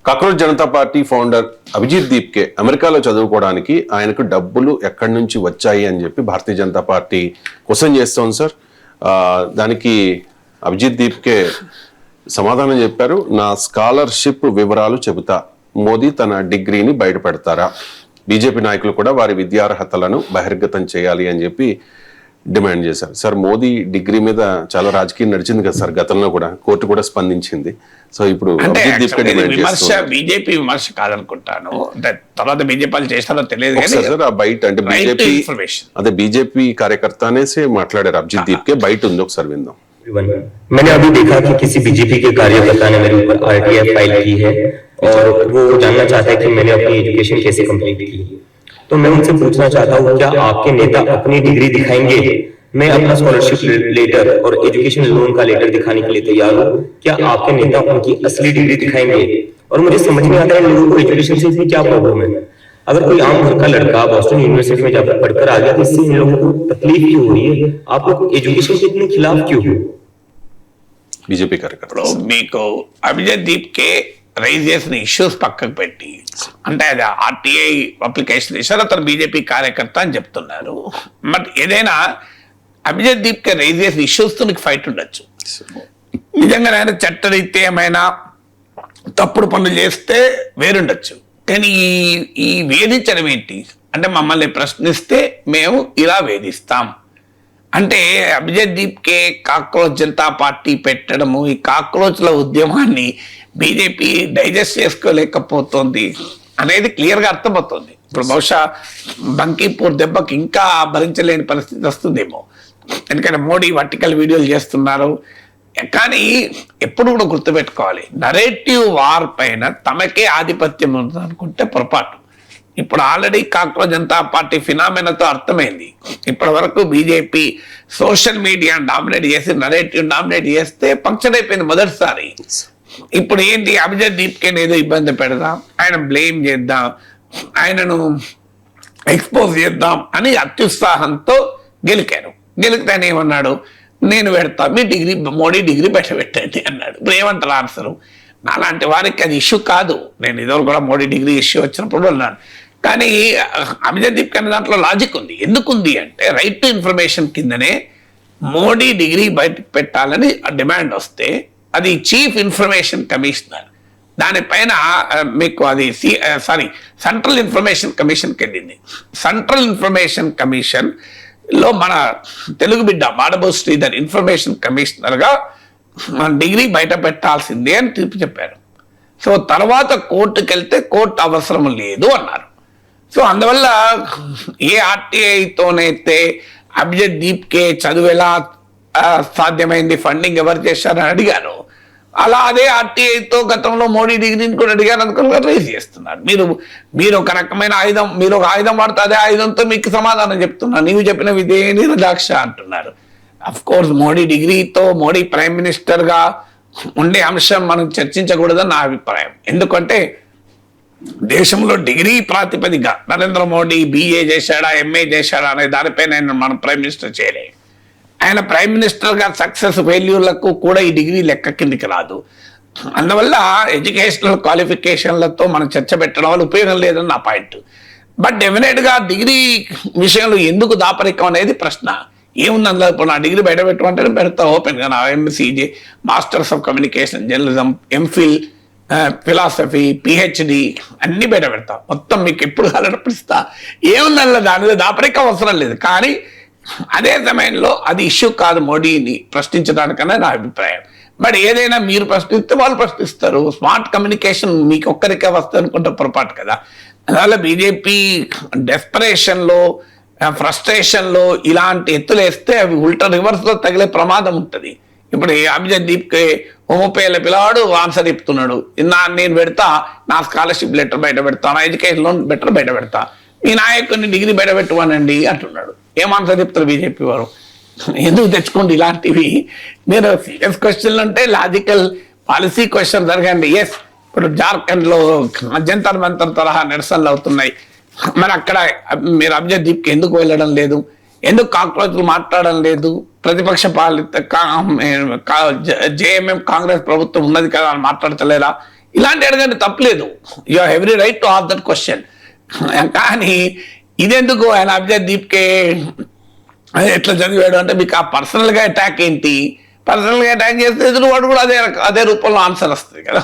Cockroach Janata Party founder Abhijit Dipke అమెరికాలో చదువుకోవడానికి ఆయనకు డబ్బులు ఎక్కడి నుంచి వచ్చాయి అని చెప్పి భారతీయ జనతా పార్టీ క్వశ్చన్ చేస్తోంది సార్. దానికి అభిజిత్ దీప్కే సమాధానం చెప్పారు, నా స్కాలర్షిప్ వివరాలు చెబుతా, మోదీ తన డిగ్రీని బయటపెడతారా, బీజేపీ నాయకులు కూడా వారి విద్యార్హతలను బహిర్గతం చేయాలి అని చెప్పి డిమాండ్ చేశారు. సార్, మోదీ డిగ్రీ మీద చాలా రాజకీయం నడిచింది కదా సార్, గతంలో కూడా కోర్టు కూడా స్పందించింది. సో ఇప్పుడు బీజేపీ విమర్శ కాదనుకుంటాను, తర్వాత బీజేపీ చేస్తారో తెలియదు సార్. ఆ బయట అంటే బీజేపీ అదే బీజేపీ కార్యకర్త అనేసి మాట్లాడారు అభిజిత్ దీప్కే, బయట ఉంది, ఒకసారి విందాం. मैंने अभी देखा कि किसी बीजेपी के कार्यकर्ता ने मेरे ऊपर आरटीआई फाइल की है और वो जानना चाहता है कि मैंने अपनी एजुकेशन कैसे कंप्लीट की। तो मैं उनसे पूछना चाहता हूँ, क्या आपके नेता अपनी डिग्री दिखाएंगे? मैं अपना स्कॉलरशिप लेटर और एजुकेशन लोन का लेटर दिखाने के लिए तैयार हूँ। क्या आपके नेता उनकी असली डिग्री दिखाएंगे? और मुझे समझ में आता है लोगों को एजुकेशन से इतनी क्या प्रॉब्लम है। अगर कोई आम घर का लड़का बॉस्टन यूनिवर्सिटी में जाकर पढ़कर आ गया तो इससे इन लोगों को तकलीफ क्यों हो रही है? आप लोग एजुकेशन के इतने खिलाफ क्यों हो? బీజేపీ కార్యకర్త మీకు అభిజిత్ దీప్కే రైజ్ చేసిన ఇష్యూస్ పక్కకు పెట్టి, అంటే అది ఆర్టీఐ అప్లికేషన్ ఇచ్చారు, అతను బీజేపీ కార్యకర్త అని చెప్తున్నారు. బట్ ఏదైనా అభిజిత్ దీప్కే రైజ్ చేసిన ఇష్యూస్ తో నీకు ఫైట్ ఉండొచ్చు. నిజంగా ఆయన చట్టరీత్యా ఏమైనా తప్పుడు పనులు చేస్తే వేరుండొచ్చు, కానీ ఈ వేధించడం ఏంటి అంటే, మమ్మల్ని ప్రశ్నిస్తే మేము ఇలా వేధిస్తాం అంటే, అభిజిత్ దీప్కే కాక్రోచ్ జనతా పార్టీ పెట్టడము, ఈ కాక్రోచ్ల ఉద్యమాన్ని బీజేపీ డైజెస్ట్ చేసుకోలేకపోతుంది అనేది క్లియర్గా అర్థమవుతుంది. ఇప్పుడు బహుశా బంకీపూర్ దెబ్బకి ఇంకా భరించలేని పరిస్థితి వస్తుందేమో, ఎందుకంటే మోడీ వర్టికల్ వీడియోలు చేస్తున్నారు. కానీ ఎప్పుడు కూడా గుర్తుపెట్టుకోవాలి, నరేటివ్ వార్ పైన తమకే ఆధిపత్యం ఉంది అనుకుంటే పొరపాటు. ఇప్పుడు ఆల్రెడీ కాక్రోచ్ జనతా పార్టీ ఫినామినాతో అర్థమైంది. ఇప్పటి వరకు బీజేపీ సోషల్ మీడియా డామినేట్ చేసి, నరేటివ్ డామినేట్ చేస్తే పంక్చర్ అయిపోయింది మొదటిసారి. ఇప్పుడు ఏంటి, అభిజిత్ దీప్కే ఏదో ఇబ్బంది పెడదాం, ఆయన బ్లేమ్ చేద్దాం, ఆయనను ఎక్స్పోజ్ చేద్దాం అని అత్యుత్సాహంతో గెలికారు. గెలికితే ఆయన ఏమన్నాడు, నేను పెడతా, మీ డిగ్రీ మోడీ డిగ్రీ పెట్టండి అన్నాడు. ఇప్పుడు ఏమంటారు ఆన్సరు? నాలాంటి వారికి అది ఇష్యూ కాదు. నేను ఇదివరకు కూడా మోడీ డిగ్రీ ఇష్యూ వచ్చినప్పుడు అన్నాను. కానీ అభిజిత్ దీప్కే అనే దాంట్లో లాజిక్ ఉంది. ఎందుకుంది అంటే, రైట్ టు ఇన్ఫర్మేషన్ కిందనే మోడీ డిగ్రీ బయటకు పెట్టాలని డిమాండ్ వస్తే, అది చీఫ్ ఇన్ఫర్మేషన్ కమిషనర్ దానిపైన మీకు అది సెంట్రల్ ఇన్ఫర్మేషన్ కమిషన్కి వెళ్ళింది. సెంట్రల్ ఇన్ఫర్మేషన్ కమిషన్ లో మన తెలుగు బిడ్డ మాడబో శ్రీధర్ ఇన్ఫర్మేషన్ కమిషనర్గా మన డిగ్రీ బయట పెట్టాల్సిందే అని తీర్పు చెప్పారు. సో తర్వాత కోర్టుకు వెళ్తే కోర్టు అవసరం లేదు అన్నారు. సో అందువల్ల ఏ ఆర్టీఐతోనైతే అభిజిత్ దీప్కే చదువు ఎలా సాధ్యమైంది, ఫండింగ్ ఎవరు చేశారని అడిగారు, అలా అదే ఆర్టీఐతో గతంలో మోడీ డిగ్రీని కూడా అడిగారు అనుకుని రైజ్ చేస్తున్నారు. మీరు ఒక రకమైన ఆయుధం, మీరు ఒక ఆయుధం వాడితే అదే ఆయుధంతో మీకు సమాధానం చెప్తున్నారు, నీవు చెప్పిన ఇదే నిర్దాక్ష అంటున్నారు. అఫ్ కోర్స్ మోడీ డిగ్రీతో మోడీ ప్రైమ్ మినిస్టర్ గా ఉండే అంశం మనం చర్చించకూడదని నా అభిప్రాయం. ఎందుకంటే దేశంలో డిగ్రీ ప్రాతిపదిక నరేంద్ర మోడీ BA చేశాడా MA చేశాడా అనే దానిపైన మనం ప్రైమ్ మినిస్టర్ చేయలే. ఆయన ప్రైమ్ మినిస్టర్ గా సక్సెస్ ఫెయిల్యూర్లకు కూడా ఈ డిగ్రీ లెక్క కిందికి రాదు. అందువల్ల ఎడ్యుకేషనల్ క్వాలిఫికేషన్లతో మనం చర్చ పెట్టడం వల్ల ఉపయోగం లేదని నా పాయింట్. బట్ డెఫినెట్ గా డిగ్రీ విషయంలో ఎందుకు దాపరికం అనేది ప్రశ్న. ఏముంది అందులో? ఇప్పుడు నా డిగ్రీ బయట పెట్టమంటే పెడతా ఓపెన్గా, నా MCJ masters of communication journalism, MPhil philosophy, PhD అన్ని బయట పెడతా, మొత్తం మీకు ఎప్పుడు కావాలన్నప్పుడు ఇస్తా. ఏముంది అందులో? దాని మీద దాపరికం అవసరం లేదు. కానీ అదే సమయంలో అది ఇష్యూ కాదు మోడీని ప్రశ్నించడానికన్నా నా అభిప్రాయం. బట్ ఏదైనా మీరు ప్రశ్నిస్తే వాళ్ళు ప్రశ్నిస్తారు. స్మార్ట్ కమ్యూనికేషన్ మీకు ఒక్కరికే వస్తుంది అనుకుంటే పొరపాటు కదా. అందువల్ల బీజేపీ డెస్పరేషన్లో, ఫ్రస్ట్రేషన్లో ఇలాంటి ఎత్తులు వేస్తే అవి ఉల్టా రివర్స్లో తగిలే ప్రమాదం ఉంటుంది. ఇప్పుడు అభిజిత్ దీప్కే 30 ఏళ్ళ పిల్లవాడు ఆన్సర్ చెప్తున్నాడు, నేను పెడతా, నా స్కాలర్షిప్ లెటర్ బయట పెడతా, నా ఎడ్యుకేషన్ లోన్ లెటర్ బయట పెడతా, మీ నాయకుడిని డిగ్రీ బయట పెట్టువానండి అంటున్నాడు. ఏం ఆన్సర్ చెప్తారు బీజేపీ వారు? ఎందుకు తెచ్చుకోండి ఇలాంటివి? మీరు సీరియస్ క్వశ్చన్లు అంటే లాజికల్ పాలసీ క్వశ్చన్ జరగండి. ఎస్, ఇప్పుడు జార్ఖండ్లో జంతర్ మంతర్ తరహా నిరసనలు అవుతున్నాయి, మరి అక్కడ మీరు అభిజిత్ దీప్కి ఎందుకు వెళ్ళడం లేదు? ఎందుకు కాక్రోచ్లు మాట్లాడడం లేదు? ప్రతిపక్ష పాలిత JMM కాంగ్రెస్ ప్రభుత్వం ఉన్నది కదా అని మాట్లాడతలేరా? ఇలాంటి అడగండి, తప్పలేదు. You have every right to ask that question. కానీ ఇదెందుకు ఆయన అభిజిత్ దీప్కే ఎట్లా చదివాడు అంటే, మీకు ఆ పర్సనల్గా అటాక్ ఏంటి? పర్సనల్గా అటాక్ చేస్తే ఎదురు వాడు కూడా అదే రూపంలో ఆన్సర్ వస్తుంది కదా.